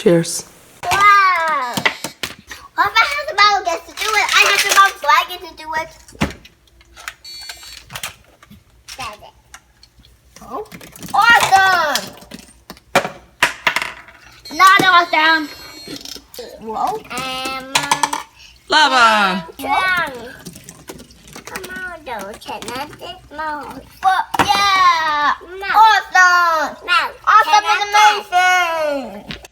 Cheers. Wow. What if I have the bottle gets to do it? I have the bottle so I get to do it. That's it. Oh. Awesome! Not awesome. Whoa. Lava. Come on, don't cannot take more. Yeah! No. Awesome! No. Awesome is amazing!